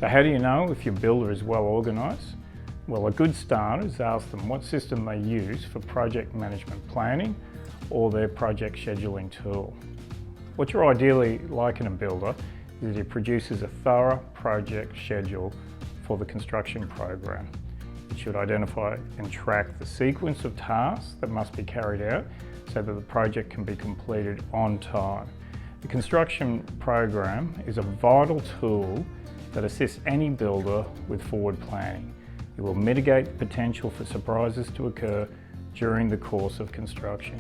So how do you know if your builder is well organised? Well, a good start is ask them what system they use for project management planning or their project scheduling tool. What you're ideally like in a builder is that it produces a thorough project schedule for the construction program. It should identify and track the sequence of tasks that must be carried out so that the project can be completed on time. The construction program is a vital tool that assists any builder with forward planning. It will mitigate the potential for surprises to occur during the course of construction.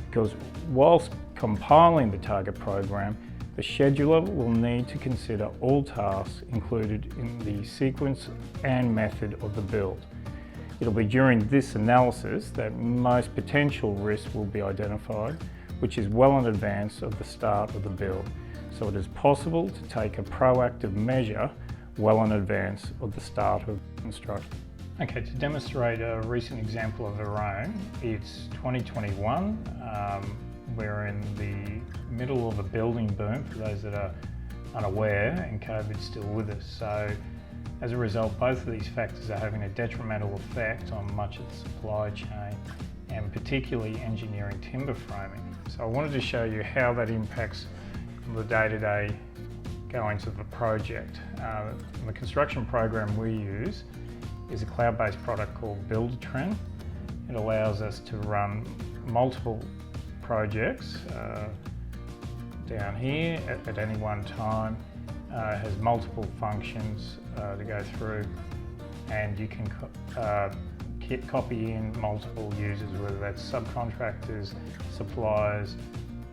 Because whilst compiling the target program, the scheduler will need to consider all tasks included in the sequence and method of the build. It'll be during this analysis that most potential risks will be identified, which is well in advance of the start of the build. So it is possible to take a proactive measure well in advance of the start of construction. Okay, to demonstrate a recent example of our own, it's 2021. We're in the middle of a building boom, for those that are unaware, and COVID's still with us. So as a result, both of these factors are having a detrimental effect on much of the supply chain, and particularly engineering timber framing. So I wanted to show you how that impacts the day-to-day goings of the project. The construction program we use is a cloud-based product called Build-A-Trend. It allows us to run multiple projects down here at any one time. It has multiple functions to go through, and you can copy in multiple users, whether that's subcontractors, suppliers,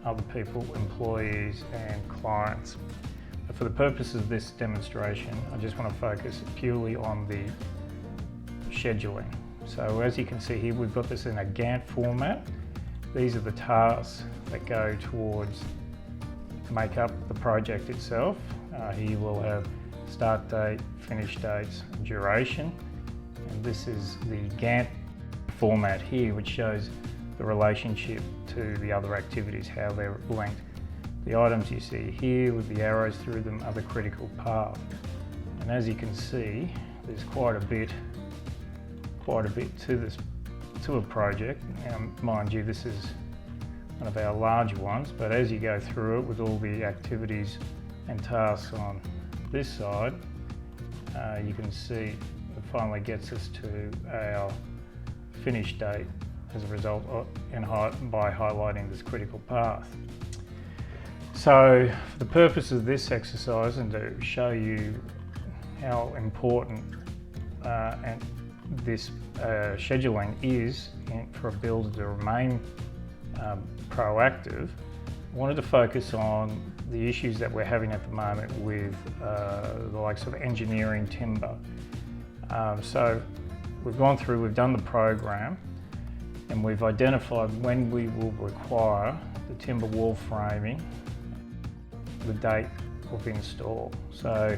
other people, employees and clients. But for the purposes of this demonstration, I just want to focus purely on the scheduling. So as you can see here, we've got this in a Gantt format. These are the tasks that go towards make up the project itself. Here we'll have start date, finish dates, duration. And this is the Gantt format here, which shows the relationship to the other activities, how they're linked. The items you see here with the arrows through them are the critical path. And as you can see, there's quite a bit to a project. Now, mind you, this is one of our larger ones, but as you go through it with all the activities and tasks on this side, you can see it finally gets us to our finish date as a result of, by highlighting this critical path. So for the purpose of this exercise and to show you how important and this scheduling is for a builder to remain proactive, I wanted to focus on the issues that we're having at the moment with the likes of engineering timber. So we've gone through, we've done the program, and we've identified when we will require the timber wall framing, the date of install. So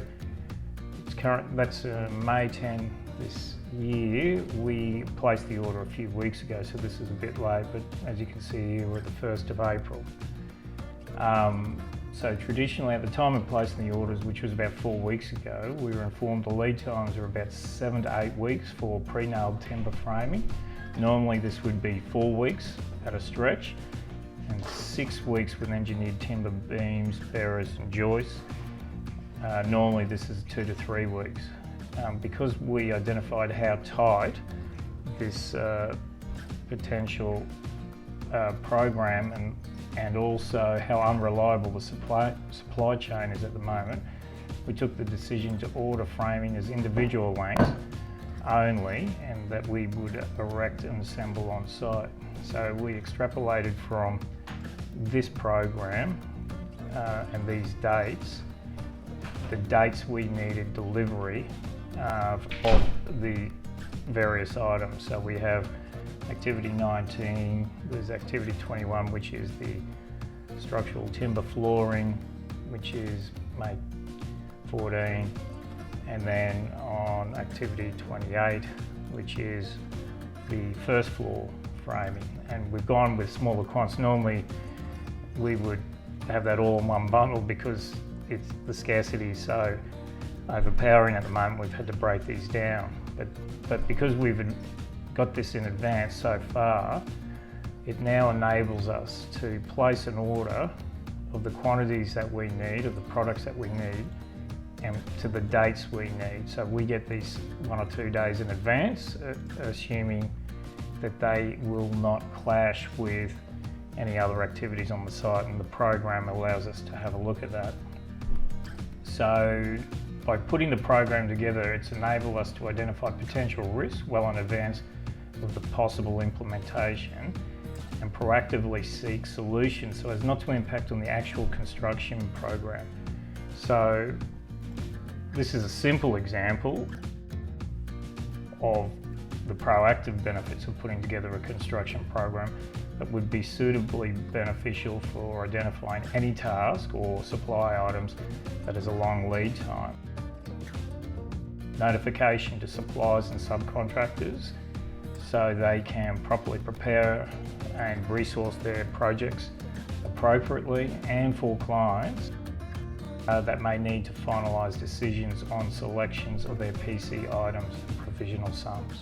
it's that's May 10 this year. We placed the order a few weeks ago, so this is a bit late, but as you can see here, we're at the 1st of April. So traditionally at the time of placing the orders, which was about 4 weeks ago, we were informed the lead times are about 7 to 8 weeks for pre-nailed timber framing. Normally this would be 4 weeks at a stretch, and 6 weeks with engineered timber beams, bearers and joists. Normally this is 2 to 3 weeks. Because we identified how tight this potential program and also how unreliable the supply chain is at the moment, we took the decision to order framing as individual lengths only, and that we would erect and assemble on site. So we extrapolated from this program and these dates, the dates we needed delivery of the various items. So we have activity 19, there's activity 21, which is the structural timber flooring, which is May 14, and then on activity 28, which is the first floor framing. And we've gone with smaller quants. Normally we would have that all in one bundle because it's the scarcity is so overpowering at the moment. We've had to break these down, but because we've got this in advance so far, it now enables us to place an order of the quantities that we need, of the products that we need, and to the dates we need. So we get these 1 or 2 days in advance, assuming that they will not clash with any other activities on the site, and the program allows us to have a look at that. So by putting the program together, it's enabled us to identify potential risks well in advance of the possible implementation and proactively seek solutions so as not to impact on the actual construction program. So this is a simple example of the proactive benefits of putting together a construction program that would be suitably beneficial for identifying any task or supply items that has a long lead time. Notification to suppliers and subcontractors so they can properly prepare and resource their projects appropriately, and for clients that may need to finalise decisions on selections of their PC items and provisional sums.